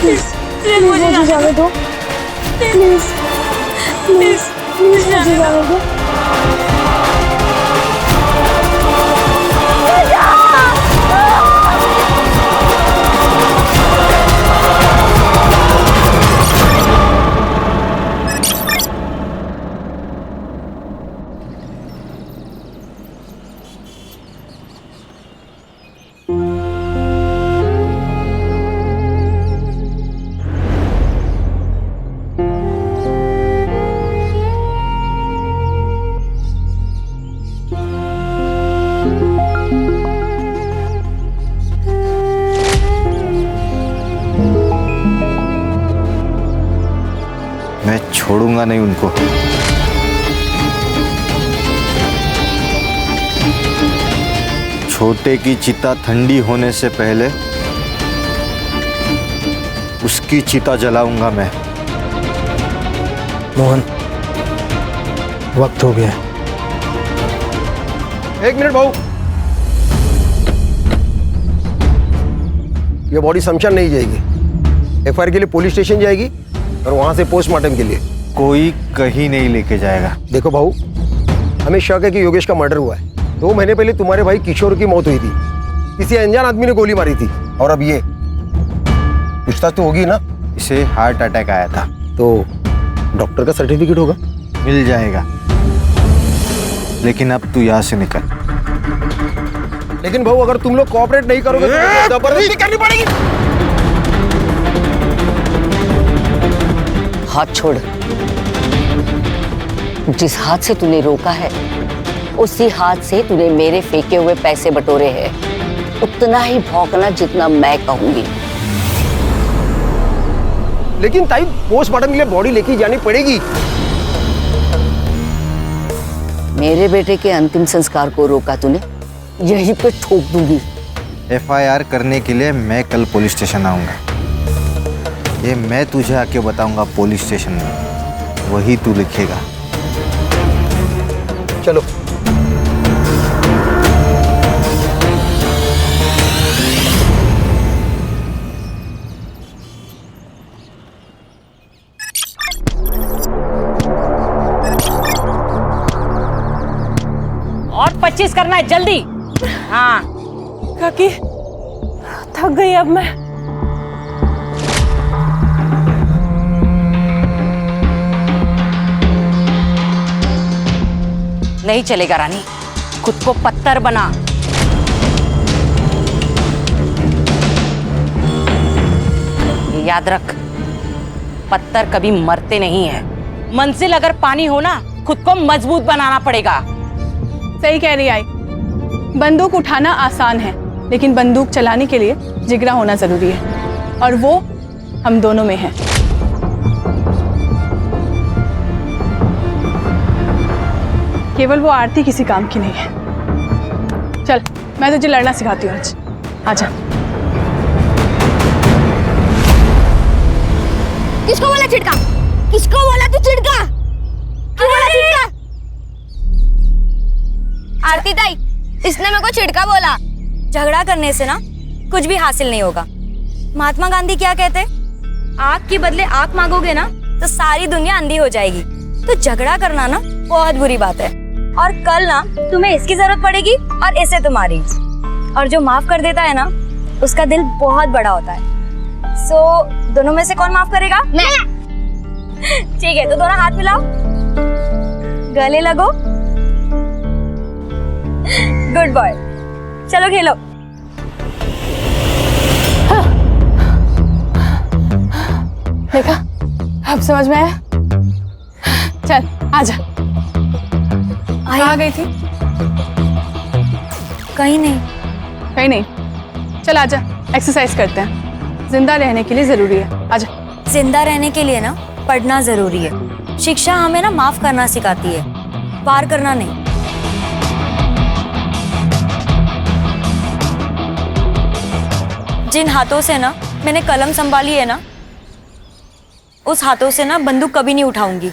Please मुझे जाने दो, प्लीज प्लीज प्लीज मुझे जाने दो। मैं छोड़ूंगा नहीं उनको। छोटे की चिता ठंडी होने से पहले उसकी चिता जलाऊंगा मैं। मोहन, वक्त हो गया। एक मिनट भाऊ, ये बॉडी शमशान नहीं जाएगी, एफआईआर के लिए पुलिस स्टेशन जाएगी और वहां से पोस्टमार्टम के लिए। कोई कहीं नहीं लेके जाएगा। देखो भाऊ, हमें शक है कि योगेश का मर्डर हुआ है। 2 महीने पहले तुम्हारे भाई किशोर की मौत हुई थी, किसी अनजान आदमी ने गोली मारी थी। और अब ये पूछताछ तो होगी ना। इसे हार्ट अटैक आया था। तो डॉक्टर का सर्टिफिकेट होगा? मिल जाएगा, लेकिन अब तू यहाँ से निकल। लेकिन भाऊ, अगर तुम लोग कोऑपरेट नहीं करोगे तो जबरदस्ती करनी पड़ेगी। हाथ छोड़। जिस हाथ से तूने रोका है उसी हाथ से तूने मेरे फेंके हुए पैसे बटोरे हैं। उतना ही भौंकना जितना मैं कहूंगी। लेकिन ताई, पोस्टमार्टम के लिए बॉडी लेके जानी पड़ेगी। मेरे बेटे के अंतिम संस्कार को रोका तूने, यहीं पे ठोक दूंगी। एफआईआर करने के लिए मैं कल पुलिस स्टेशन आऊंगा। ये मैं तुझे आके बताऊंगा पुलिस स्टेशन में, वही तू लिखेगा। चलो। और 25 करना है, जल्दी। हाँ काकी, थक गई अब मैं। नहीं चलेगा रानी, खुद को पत्थर बना। ये याद रख, पत्थर कभी मरते नहीं है। मंजिल अगर पानी हो ना, खुद को मजबूत बनाना पड़ेगा। सही कह रही आई। बंदूक उठाना आसान है, लेकिन बंदूक चलाने के लिए जिगरा होना जरूरी है, और वो हम दोनों में है। केवल वो आरती किसी काम की नहीं है। चल, मैं तुझे लड़ना सिखाती हूँ आज। आजा। किसको बोला चिड़का? किसको बोला तू चिड़का? क्यों बोला चिड़का? आरती ताई, इसने मेरे को चिड़का बोला। झगड़ा करने से ना कुछ भी हासिल नहीं होगा। महात्मा गांधी क्या कहते? आग के बदले आग मांगोगे ना तो सारी दुनिया अंधी हो जाएगी। तो झगड़ा करना ना बहुत बुरी बात है। और कल ना तुम्हें इसकी जरूरत पड़ेगी और इसे तुम्हारी। और जो माफ कर देता है ना, उसका दिल बहुत बड़ा होता है। सो दोनों में से कौन माफ करेगा? मैं। ठीक है, तो दोनों हाथ मिलाओ, गले लगो। गुड बॉय, चलो खेलो। देखा, अब समझ में आया। चल आजा। आ गई थी? कहीं नहीं। कहीं नहीं। चल आजा, एक्सरसाइज करते हैं। जिंदा रहने के लिए जरूरी है। आजा। जिंदा रहने के लिए ना पढ़ना जरूरी है। शिक्षा हमें ना माफ करना सिखाती है, पार करना नहीं। जिन हाथों से ना मैंने कलम संभाली है ना, उस हाथों से ना बंदूक कभी नहीं उठाऊंगी।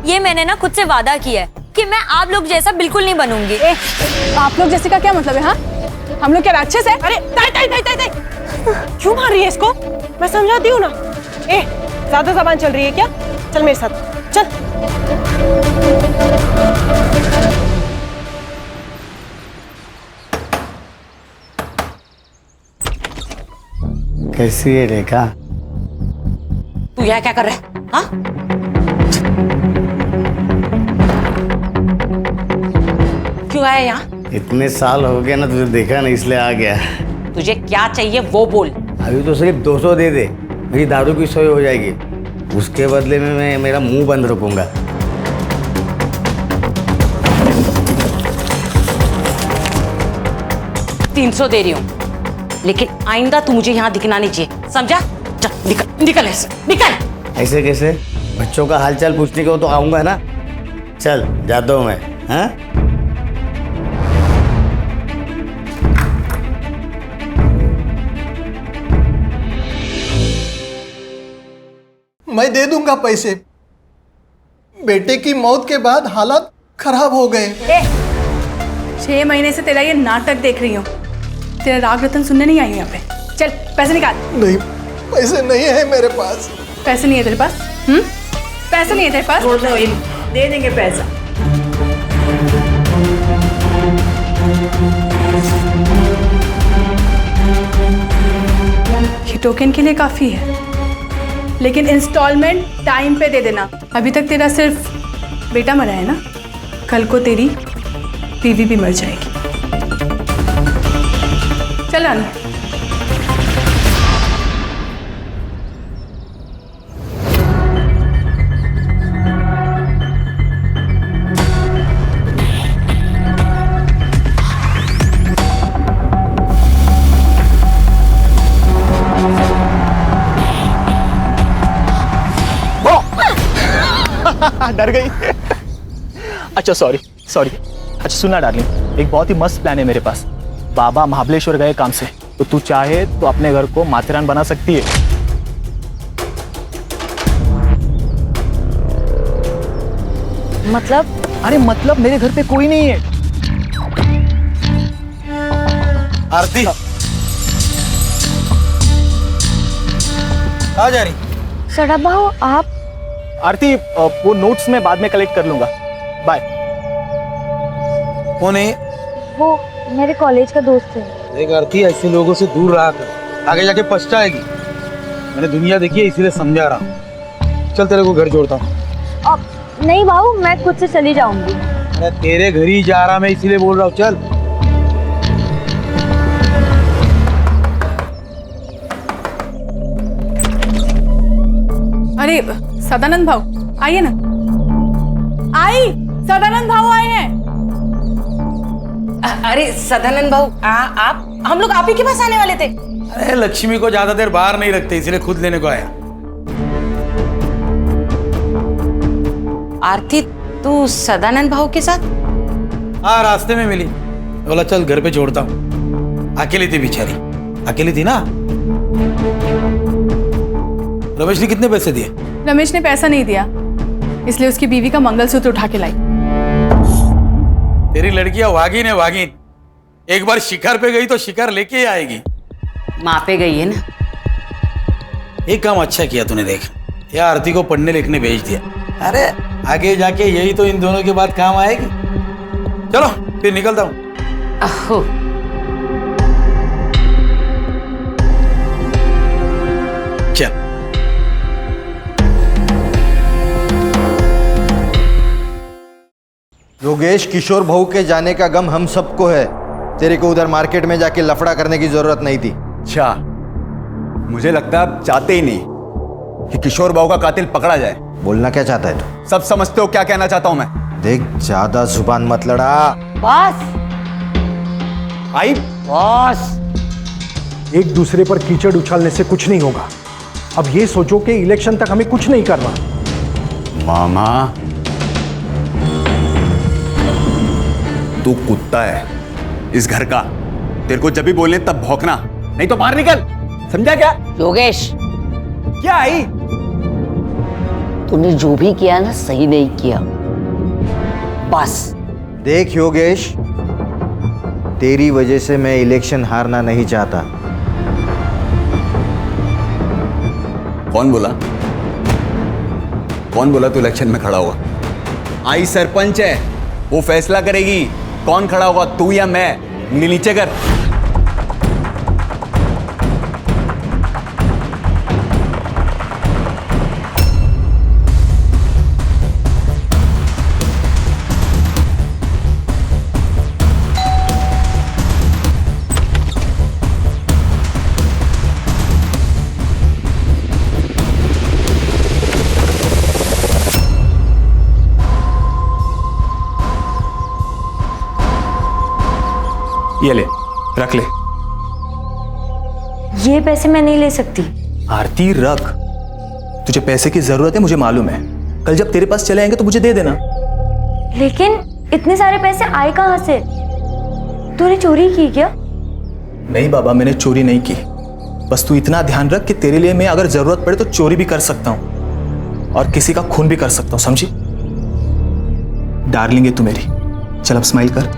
ये मैंने ना खुद से वादा किया है कि मैं आप लोग जैसा बिल्कुल नहीं बनूंगी। आप लोग जैसे का क्या मतलब है? हाँ, हम लोग क्या राक्षस है? अरे ताई ताई ताई ताई ताई, क्यों मार रही है इसको? मैं समझाती हूँ ना। ए, ज्यादा जबान चल रही है क्या? चल मेरे साथ, चल। कैसी है रेखा? तू यहाँ क्या कर रहा है? हाँ? क्यों आया यहाँ? इतने साल हो गए ना, तुझे देखा नहीं इसलिए आ गया। तुझे क्या चाहिए वो बोल। अभी तो सिर्फ 200 दे दे, मेरी दारू की सोई हो जाएगी। उसके बदले में मैं मेरा मुंह बंद रखूंगा। तीन 300 दे रही हूँ, लेकिन आइंदा तू मुझे यहाँ दिखना नहीं चाहिए, समझा? चल निकल, निकल ऐसे, निकल। ऐसे कैसे? बच्चों का हालचाल पूछने को तो आऊंगा ना। चल जाता हूँ मैं। हाँ, मैं दे दूंगा पैसे। बेटे की मौत के बाद हालात खराब हो गए। 6 महीने से तेरा ये नाटक देख रही हूँ। तेरा राग रतन सुनने नहीं आई हूँ यहाँ पे। चल पैसे निकाल। नहीं, पैसे नहीं है मेरे पास। पैसे नहीं है तेरे पास? पैसे नहीं है तेरे पास? दे देंगे पैसा। ये टोकन के लिए काफी है, लेकिन इंस्टॉलमेंट टाइम पे दे देना। अभी तक तेरा सिर्फ बेटा मरा है ना, कल को तेरी बीवी भी मर जाएगी। चल रानी। डर गई। अच्छा सॉरी। अच्छा सुनना डार्लिंग, एक बहुत ही मस्त प्लान है मेरे पास। बाबा महाबलेश्वर गए काम से, तो तू चाहे तो अपने घर को माथेरान बना सकती है। मतलब? अरे मतलब मेरे घर पे कोई नहीं है। आरती आ जा रही। सड़ा भाव आप? आरती, वो नोट्स मैं बाद में कलेक्ट कर लूंगा। बाय। कौन है? वो मेरे कॉलेज का दोस्त है। देख आरती, ऐसे लोगों से दूर रहा कर, आगे जाके पछताएगी। मैंने दुनिया देखी है, इसीलिए समझा रहा हूँ। चल तेरे को घर जोड़ता हूँ। नहीं भाऊ, मैं खुद से चली जाऊंगी। अरे तेरे घर ही जा रहा मैं, इसीलिए बोल रहा हूँ। चल। अरे सदानंद भाऊ आइए ना। आई, सदानंद भाऊ आए हैं। अरे सदानंद भाऊ, आप, हम लोग आप ही के पास आने वाले थे। अरे लक्ष्मी को ज्यादा देर बाहर नहीं रखते, इसलिए खुद लेने को आया। आरती, तू सदानंद भाऊ के साथ? हाँ, रास्ते में मिली, बोला चल घर पे छोड़ता हूँ। अकेली थी बेचारी, अकेली थी ना। रमेश ने कितने पैसे दिए? रमेश ने पैसा नहीं दिया, इसलिए उसकी बीवी का मंगलसूत्र उठा के लाई। तेरी लड़कियां वागिन है, वागिन। एक बार शिकार पे गई तो शिकार लेके ही आएगी। माँ पे गई है ना। एक काम अच्छा किया तूने, देख या आरती को पढ़ने लिखने भेज दिया। अरे आगे जाके यही तो इन दोनों के बाद काम आएगी। चलो फिर निकलता हूँ। अहो, चल। योगेश, किशोर बहू के जाने का गम हम सबको है। तेरे को उधर मार्केट में जाके लफड़ा करने की जरूरत नहीं थी। अच्छा, मुझे लगता है आप चाहते ही नहीं कि किशोर बहू का कातिल पकड़ा जाए। बोलना क्या चाहता है तू? सब समझते हो क्या कहना चाहता हूं मैं। देख, ज्यादा जुबान मत लड़ा। बस आई बस। एक दूसरे पर कीचड़ उछालने से कुछ नहीं होगा। अब ये सोचो कि इलेक्शन तक हमें कुछ नहीं करना। मामा, तू कुत्ता है इस घर का। तेरे को जब भी बोलने तब भौंकना, नहीं तो बाहर निकल। समझा क्या? योगेश, क्या आई? तूने जो भी किया ना, सही नहीं किया। बस। देख योगेश, तेरी वजह से मैं इलेक्शन हारना नहीं चाहता, कौन बोला? कौन बोला तू इलेक्शन में खड़ा होगा? आई सरपंच है, वो फैसला करेगी कौन खड़ा होगा, तू या मैं। उंगली नीचे कर। ये ले, रख ले। ये पैसे मैं नहीं ले सकती। आरती रख, तुझे पैसे की जरूरत है मुझे मालूम है। कल जब तेरे पास चले आएंगे तो मुझे दे देना। लेकिन इतने सारे पैसे आए कहाँ से? तूने चोरी की क्या? नहीं बाबा, मैंने चोरी नहीं की। बस तू इतना ध्यान रख कि तेरे लिए मैं अगर जरूरत पड़े तो चोरी भी कर सकता हूं और किसी का खून भी कर सकता हूं, समझी? डार्लिंग है तू मेरी। चल अब स्माइल कर।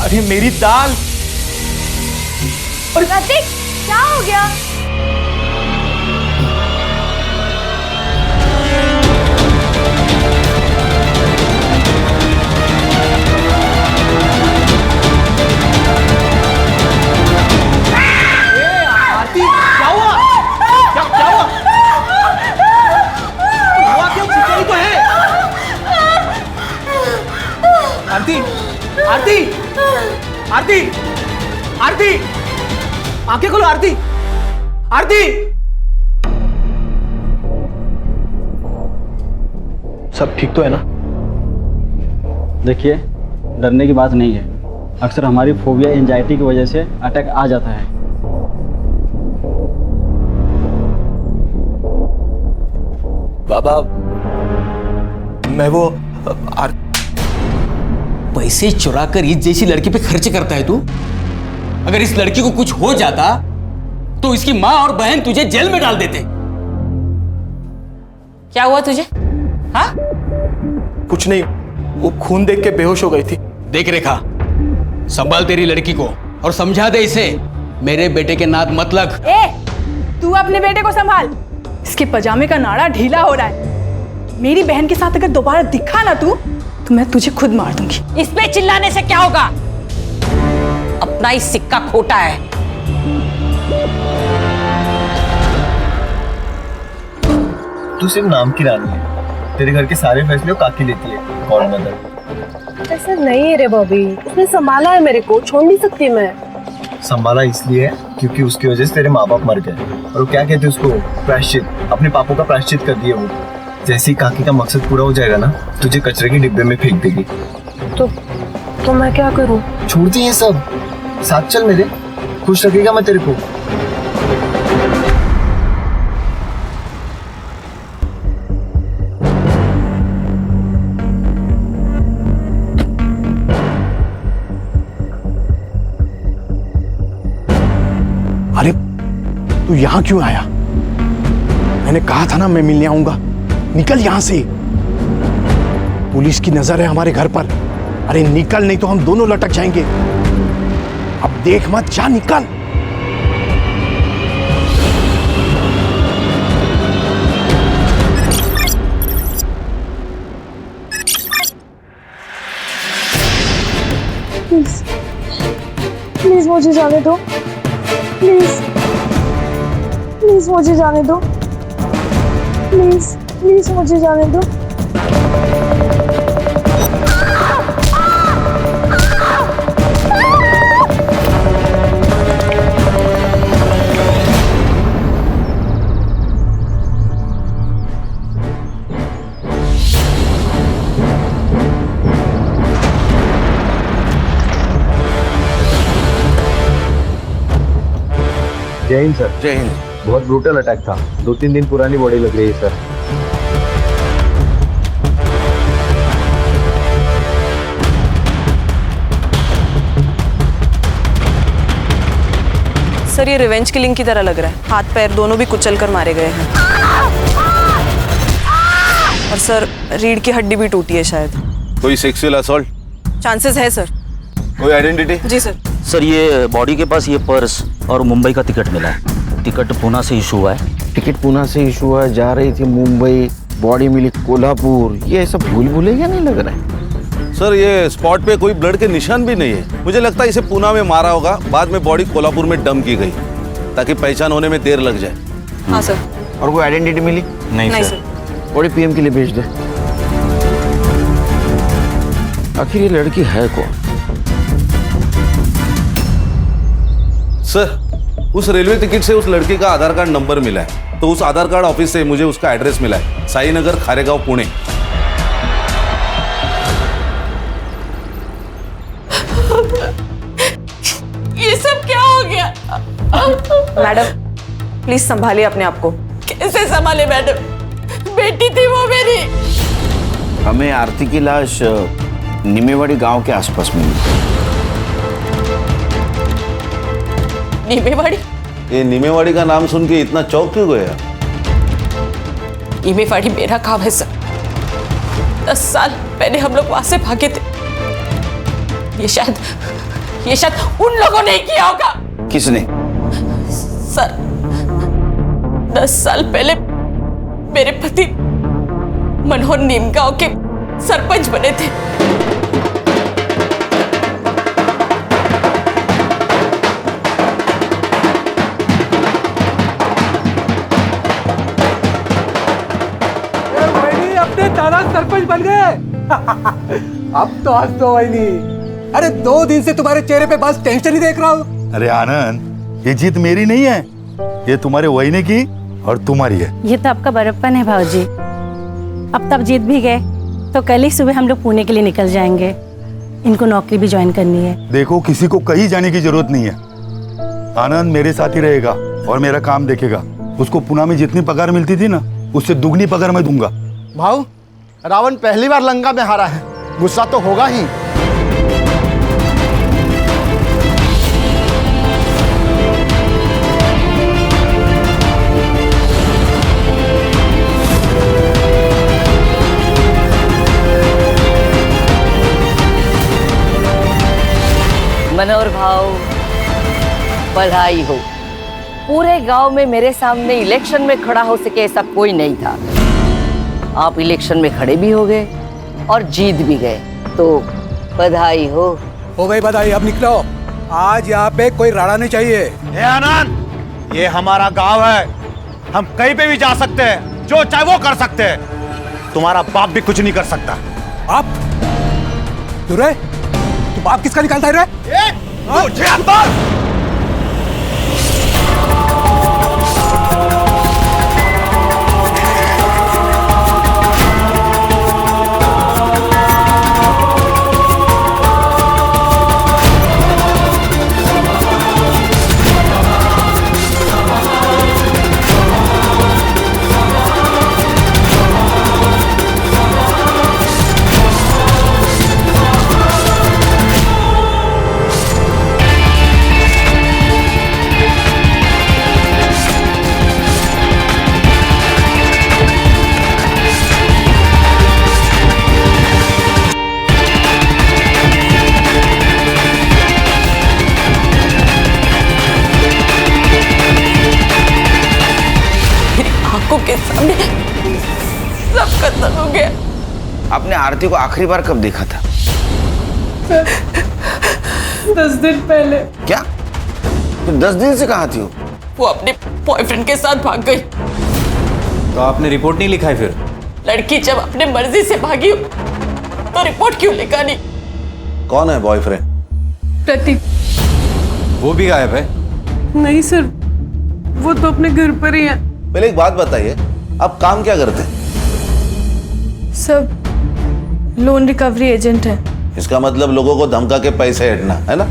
अरे मेरी दाल। और कार्तिक, क्या हो गया? आरती, क्या हुआ? क्या हुआ? हुआ क्यों? खिचड़ी तो है। आरती, आरती, आरती, आरती, आंखें खोलो आरती, आरती। सब ठीक तो है ना? देखिए, डरने की बात नहीं है। अक्सर हमारी फोबिया एंजाइटी की वजह से अटैक आ जाता है। बाबा, मैं वो पैसे चुरा कर ईद जैसी लड़की पे खर्च करता है तू? अगर इस लड़की को कुछ हो जाता तो इसकी माँ और बहन तुझे जेल में डाल देते। क्या हुआ तुझे? हाँ? कुछ नहीं, वो खून देख के बेहोश हो गई थी। देख रेखा, संभाल तेरी लड़की को और समझा दे इसे मेरे बेटे के नाद मत लग। तू अपने बेटे को संभाल। इसके पजामे का नाड़ा ढीला हो रहा है। मेरी बहन के साथ अगर दोबारा दिखा ना तू तो मैं तुझे खुद मार दूंगी। इस पे चिल्लाने से क्या होगा? अपना ही सिक्का खोटा है। तू सिर्फ नाम की रानी है। तेरे घर के सारे फैसले काकी लेती है। कौन मदर? ऐसा नहीं है रे बॉबी, उसने संभाला है मेरे को, छोड़ नहीं सकती मैं। संभाला इसलिए है क्योंकि उसकी वजह से तेरे माँ बाप मर गए और वो क्या कहते हैं उसको, प्रायश्चित। अपने पापों का प्रायश्चित कर दिया वो। जैसे ही काकी का मकसद पूरा हो जाएगा ना, तुझे कचरे के डिब्बे में फेंक देगी। तो मैं क्या करूं? छोड़ दी ये सब, साथ चल मेरे। खुश रखेगा मैं तेरे को। अरे तू यहां क्यों आया? मैंने कहा था ना मैं मिलने आऊंगा। निकल यहां से। पुलिस की नजर है हमारे घर पर। अरे निकल, नहीं तो हम दोनों लटक जाएंगे। अब देख मत, जा निकल। प्लीज प्लीज मुझे जाने दो। प्लीज प्लीज मुझे जाने दो। प्लीज प्लीज मुझे जाने दो। जय हिंद सर। जय हिंद। बहुत ब्रूटल अटैक था। 2-3 दिन पुरानी बॉडी लग रही है सर। सर ये रिवेंज किलिंग की तरह लग रहा है। हाथ पैर दोनों भी कुचल कर मारे गए हैं। और सर रीढ़ की हड्डी भी टूटी है शायद। कोई सेक्सुअल असॉल्ट? चांसेस है सर। कोई आइडेंटिटी? जी सर। सर ये बॉडी के पास ये पर्स और मुंबई का टिकट मिला है। टिकट पूना से इशू हुआ है। टिकट पूना से इशू हुआ, जा रही थी मुंबई, बॉडी मिली कोल्हापुर। ये सब भूल भुलैया नहीं लग रहा है। सर ये स्पॉट पे कोई ब्लड के निशान भी नहीं है। मुझे लगता है इसे पूना में मारा होगा, बाद में बॉडी कोल्हापुर में डंप की गई ताकि पहचान होने में देर लग जाए। हाँ सर। और कोई आइडेंटिटी मिली? नहीं सर। बॉडी पीएम के लिए भेज दे। आखिर ये लड़की है कौन? सर उस रेलवे टिकट से उस लड़की का आधार कार्ड नंबर मिला है, तो उस आधार कार्ड ऑफिस से मुझे उसका एड्रेस मिला है, साईनगर, खारेगांव, पुणे। ये सब क्या हो गया? मैडम प्लीज संभालिए अपने आप को। कैसे संभाले मैडम? बेटी थी वो मेरी। हमें आरती की लाश निमेवाड़ी गांव के आसपास मिली। नीमेवाड़ी? ये नीमेवाड़ी का नाम सुन के इतना चौंक क्यों गया? नीमेवाड़ी मेरा गांव है सर। 10 साल पहले हम लोग वहां से भागे थे। ये शायद उन लोगों ने किया होगा। किसने? सर 10 साल पहले मेरे पति मनोहर नीमगांव के सरपंच बने थे। अपने दादा सरपंच बन गए। अब तो हंस दो वहीनी। अरे 2 दिन से तुम्हारे चेहरे पे बस टेंशन ही देख रहा हूँ। अरे आनंद, ये जीत मेरी नहीं है, ये तुम्हारे वहीने की और तुम्हारी है। ये तो आपका बड़प्पन है भाऊजी। अब तब जीत भी गए तो कल ही सुबह हम लोग पुणे के लिए निकल जाएंगे। इनको नौकरी भी ज्वाइन करनी है। देखो किसी को कहीं जाने की जरूरत नहीं है। आनंद मेरे साथ ही रहेगा और मेरा काम देखेगा। उसको पुणे में जितनी पगार मिलती थी ना, उससे दुगनी पगार मैं दूंगा। भाऊ, रावण पहली बार लंका में हारा है, गुस्सा तो होगा ही। मनोहर भाव, बधाई हो। पूरे गांव में मेरे सामने इलेक्शन में खड़ा हो सके ऐसा कोई नहीं था। आप इलेक्शन में खड़े भी हो गए और जीत भी गए, तो बधाई हो। हो गई बधाई, अब निकलो। आज यहाँ पे कोई राड़ा नहीं चाहिए। ए आनंद, ये हमारा गांव है, हम कहीं पे भी जा सकते हैं, जो चाहे वो कर सकते हैं। तुम्हारा बाप भी कुछ नहीं कर सकता। आप तुरे, तुम बाप किसका निकालता है रे? मुझे अंदर के सामने सब खत्म हो गया। आपने आरती को आखिरी बार कब देखा था? 10 दिन पहले। क्या? तो 10 दिन से कहाँ थी वो? वो अपने बॉयफ्रेंड के साथ भाग गई। तो आपने रिपोर्ट नहीं लिखा है फिर? लड़की जब अपने मर्जी से भागी हो तो रिपोर्ट क्यों लिखा नहीं? कौन है बॉयफ्रेंड? प्रतीक। वो भी गायब है? नहीं सर, वो तो अपने घर पर ही है। पहले एक बात बताइए, आप काम क्या करते हैं? सब लोन रिकवरी एजेंट है। इसका मतलब लोगों को धमका के पैसे हटना है ना?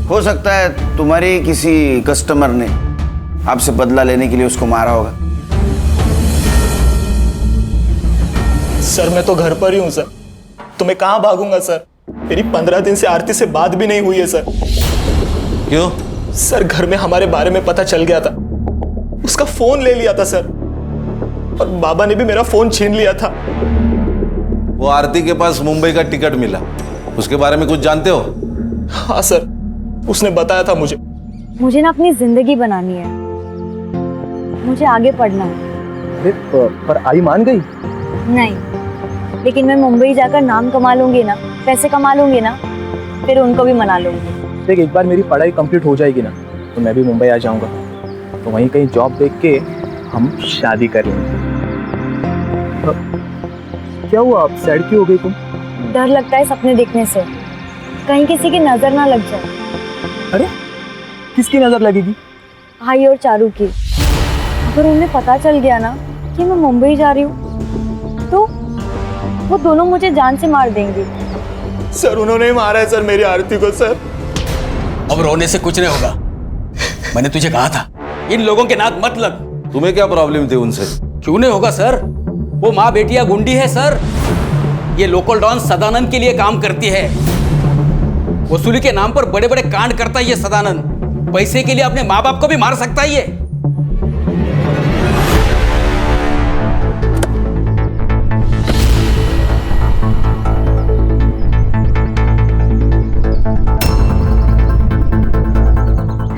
हो सकता है तुम्हारी किसी कस्टमर ने आपसे बदला लेने के लिए उसको मारा होगा। सर मैं तो घर पर ही हूँ सर, तो मैं कहाँ भागूंगा सर? मेरी 15 दिन से आरती से बात भी नहीं हुई है सर। क्यों? सर घर में हमारे बारे में पता चल गया था, उसका फोन ले लिया था सर, और बाबा ने भी मेरा फोन छीन लिया था। वो आरती के पास मुंबई का टिकट मिला, उसके बारे में कुछ जानते हो? हाँ सर, उसने बताया था मुझे। मुझे ना अपनी जिंदगी बनानी है, मुझे आगे पढ़ना है। पर आई मान गई? नहीं, लेकिन मैं मुंबई जाकर नाम कमा लूंगी ना, पैसे कमा लूंगी ना, फिर उनको भी मना लूंगी। देख, एक बार मेरी पढ़ाई कंप्लीट हो जाएगी ना, तो मैं भी मुंबई आ जाऊंगा, तो वहीं कहीं जॉब देख के हम शादी कर लेंगे। क्या हुआ, आप सैड क्यों हो गई तुम? डर लगता है सपने देखने से, कहीं किसी की नजर ना लग जाए। अरे किसकी नजर लगेगी? भाई और चारू की। अगर उन्हें पता चल गया ना कि मैं मुंबई जा रही हूँ, तो वो दोनों मुझे जान से मार देंगे। सर, उन्होंने मारा है सर मेरी आरती को सर। अब रोने से कुछ नहीं होगा, मैंने तुझे कहा था इन लोगों के नाक मत लग। तुम्हें क्या प्रॉब्लम थी उनसे? क्यों नहीं होगा सर, वो माँ बेटिया गुंडी है सर। ये लोकल डॉन सदानंद के लिए काम करती है, वसूली के नाम पर बड़े बड़े कांड करता है ये सदानंद। पैसे के लिए अपने माँ बाप को भी मार सकता है ये।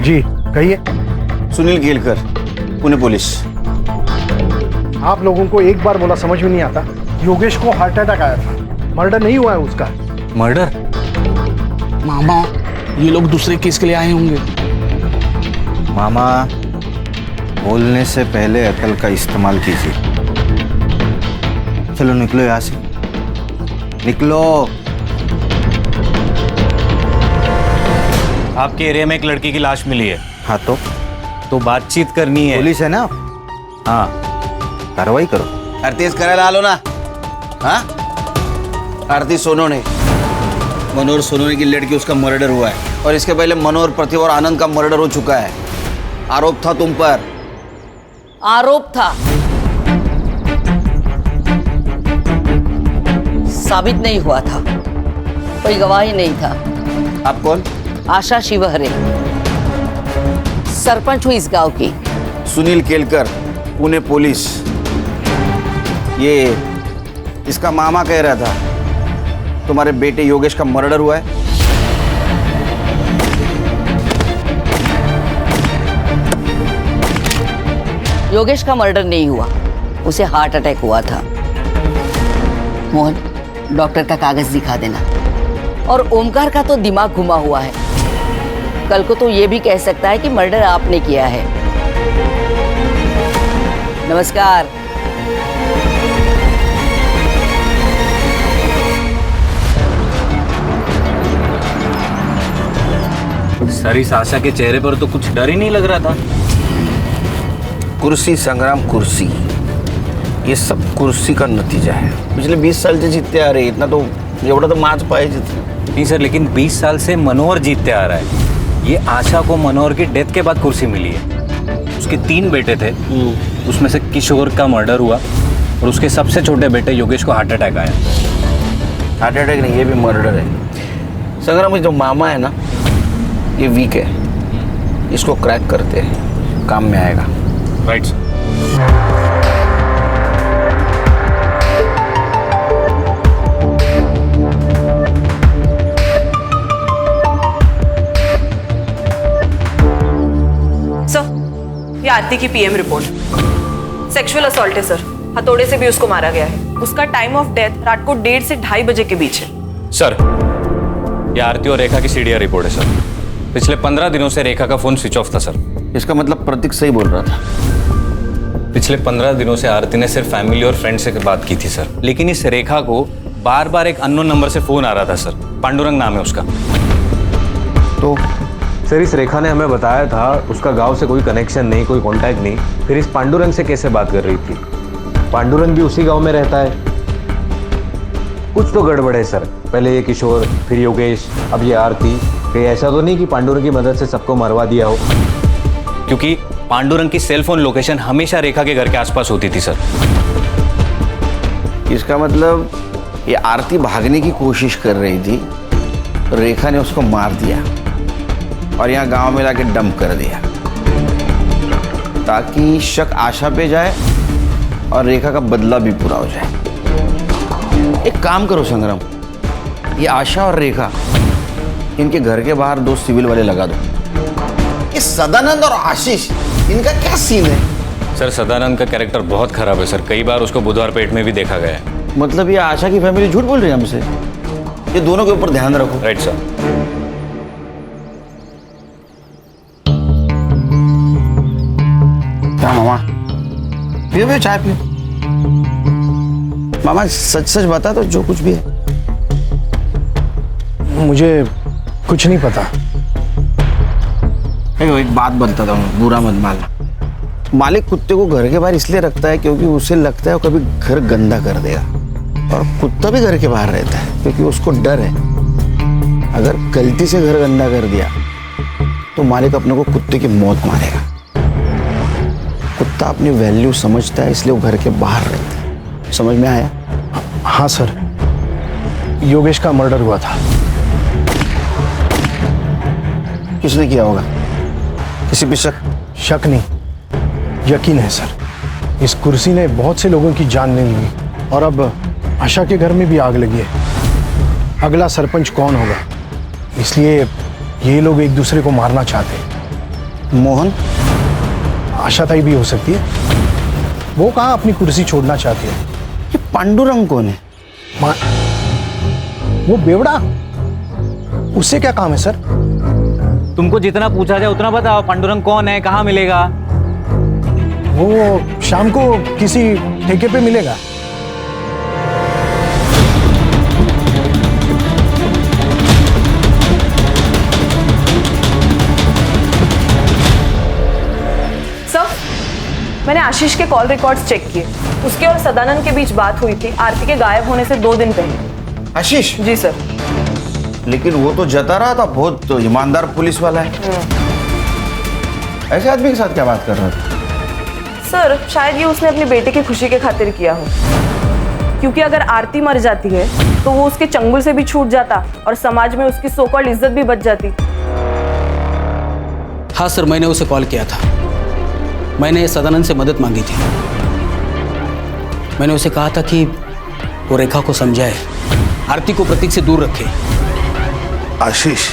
जी कहिए। सुनील केलकर, पुणे पुलिस। आप लोगों को एक बार बोला समझ में नहीं आता? योगेश को हार्ट अटैक आया था, मर्डर नहीं हुआ है उसका। मर्डर? मामा, ये लोग दूसरे केस के लिए आए होंगे। मामा, बोलने से पहले अकल का इस्तेमाल कीजिए। चलो निकलो यहाँ से, निकलो। आपके एरिया में एक लड़की की लाश मिली है। हाँ तो बातचीत करनी है। पुलिस है ना? हाँ, कार्रवाई करो। आरती करा ला लो ना। हाँ, आरती सोनोने, मनोहर सोनोने की लड़की, उसका मर्डर हुआ है। और इसके पहले मनोहर, प्रतिभा और आनंद का मर्डर हो चुका है। आरोप था तुम पर। आरोप था, साबित नहीं हुआ था, कोई गवाही नहीं था। आप कौन? आशा शिवहरे, सरपंच हूँ इस गांव की। सुनील केलकर, पुणे पुलिस। ये इसका मामा कह रहा था तुम्हारे बेटे योगेश का मर्डर हुआ है। योगेश का मर्डर नहीं हुआ, उसे हार्ट अटैक हुआ था। मोहन, डॉक्टर का कागज दिखा देना। और ओमकार का तो दिमाग घुमा हुआ है, कल को तो ये भी कह सकता है कि मर्डर आपने किया है। नमस्कार। सर, इस आशा के चेहरे पर तो कुछ डर ही नहीं लग रहा था। कुर्सी संग्राम, कुर्सी, ये सब कुर्सी का नतीजा है। पिछले 20 साल से जीतते आ रहे, इतना तो एवढा तो माच पाहिजे। नहीं सर, लेकिन 20 साल से मनोहर जीतते आ रहा है। ये आशा को मनोहर की डेथ के बाद कुर्सी मिली है। उसके 3 बेटे थे, उसमें से किशोर का मर्डर हुआ और उसके सबसे छोटे बेटे योगेश को हार्ट अटैक आया। हार्ट अटैक नहीं, ये भी मर्डर है। संग्राम, जो मामा है ना, ये वीक है, इसको क्रैक करते हैं, काम में आएगा। Right sir. ये आरती की पीएम रिपोर्ट। सेक्सुअल असॉल्ट है सर, हथौड़े से भी उसको मारा गया है। उसका टाइम ऑफ डेथ रात को 1:30 से 2:30 बजे के बीच है। सर, ये आरती और रेखा की सीडीआर रिपोर्ट है सर। पिछले 15 दिनों से रेखा का फोन स्विच ऑफ था सर। इसका मतलब प्रतीक सही बोल रहा था। पिछले 15 दिनों से आरती ने सिर्फ फैमिली और फ्रेंड से बात की थी सर, लेकिन इस रेखा को बार बार एक अननोन नंबर से फोन आ रहा था सर। पांडुरंग नाम है उसका। तो सर, इस रेखा ने हमें बताया था उसका गांव से कोई कनेक्शन नहीं, कोई कांटेक्ट नहीं। फिर इस पांडुरंग से कैसे बात कर रही थी? पांडुरंग भी उसी गांव में रहता है। कुछ तो गड़बड़ है सर। पहले ये किशोर, फिर योगेश, अब ये आरती। कहीं ऐसा तो नहीं कि पांडुरंग की मदद से सबको मरवा दिया हो? क्योंकि पांडुरंग की सेल फोन लोकेशन हमेशा रेखा के घर के आसपास होती थी सर। इसका मतलब ये आरती भागने की कोशिश कर रही थी, रेखा ने उसको मार दिया और यहाँ गांव में लाके डंप कर दिया, ताकि शक आशा पे जाए और रेखा का बदला भी पूरा हो जाए। एक काम करो संग्राम, ये आशा और रेखा इनके घर के बाहर 2 सिविल वाले लगा दो। ये सदानंद और आशीष इनका क्या सीन है? सर सदानंद का कैरेक्टर बहुत खराब है सर, कई बार उसको बुधवार पेट में भी देखा गया है। मतलब ये आशा की फैमिली झूठ बोल रही है हमसे? ये दोनों के ऊपर ध्यान रखो। Right sir. क्या मामा, पियो चाय पियो। मामा सच सच बता दो जो कुछ भी है। मुझे कुछ नहीं पता। एक बात बताता हूँ, बुरा मत मानना। मालिक कुत्ते को घर के बाहर इसलिए रखता है क्योंकि उसे लगता है वो कभी घर गंदा कर देगा, और कुत्ता भी घर के बाहर रहता है क्योंकि उसको डर है अगर गलती से घर गंदा कर दिया तो मालिक अपने को कुत्ते की मौत मारेगा। कुत्ता अपनी वैल्यू समझता है इसलिए वो घर के बाहर रहता है। समझ में आया? हाँ सर, योगेश का मर्डर हुआ था। किसने किया होगा? किसी पे शक? शक नहीं, यकीन है सर। इस कुर्सी ने बहुत से लोगों की जान ले ली और अब आशा के घर में भी आग लगी है। अगला सरपंच कौन होगा, इसलिए ये लोग एक दूसरे को मारना चाहते हैं। मोहन? आशा ताई भी हो सकती है। वो कहाँ अपनी कुर्सी छोड़ना चाहती है। ये पांडुरंग कौन है? वो बेवड़ा, उससे क्या काम है सर? तुमको जितना पूछा जाए उतना बताओ, पांडुरंग कौन है, कहाँ मिलेगा? वो शाम को किसी ठेके पे मिलेगा। सर, मैंने आशीष के कॉल रिकॉर्ड्स चेक किए। उसके और सदानंद के बीच बात हुई थी आरती के गायब होने से 2 दिन पहले। आशीष? जी सर। लेकिन वो तो जता रहा था, बहुत ईमानदार पुलिस वाला है। ऐसे आदमी के साथ क्या बात कर रहा था? सर, शायद ये उसने अपनी बेटे की खुशी के खातिर किया हो, क्योंकि अगर आरती मर जाती है तो वो उसके चंगुल से भी छूट जाता और समाज में उसकी सो कॉल्ड इज्जत भी बच जाती। हाँ सर, मैंने उसे कॉल किया था। मैंने सदानंद से मदद मांगी थी। मैंने उसे कहा था कि वो रेखा को समझाए, आरती को प्रतीक से दूर रखे। आशीष,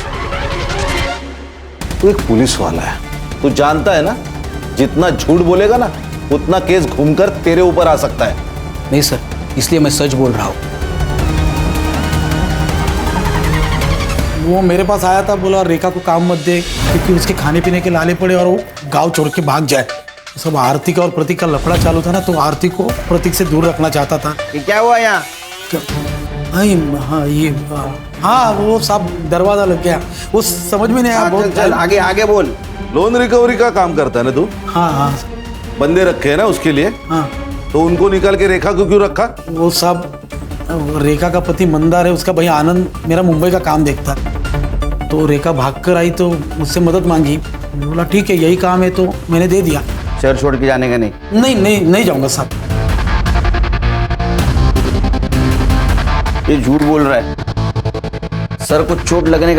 तू एक पुलिस वाला है, तू जानता है ना जितना झूठ बोलेगा ना उतना केस घूमकर तेरे ऊपर आ सकता है। नहीं सर, इसलिए मैं सच बोल रहा हूँ। वो मेरे पास आया था, बोला रेखा को काम मत दे क्योंकि उसके खाने पीने के लाले पड़े और वो गांव छोड़ के भाग जाए। सब आरती का और प्रतीक का लफड़ा चालू था ना, तो आरती को प्रतीक से दूर रखना चाहता था। ये क्या हुआ यहाँ? हाँ, वो सब दरवाजा लग गया, वो समझ में नहीं आया। बहुत चल आगे आगे बोल। लोन रिकवरी का काम करता है ना तू? हाँ हाँ। बंदे रखे हैं ना उसके लिए? हाँ। तो उनको निकाल के रेखा को क्यों रखा? वो सब रेखा का पति मंदार है, उसका भैया आनंद मेरा मुंबई का काम देखता है। तो रेखा भाग कर आई तो मुझसे मदद मांगी। बोला ठीक है, यही काम है, तो मैंने दे दिया। शहर छोड़ के जाने का नहीं? नहीं जाऊंगा साहब। ये झूठ बोल रहा है। सर को चोट लगने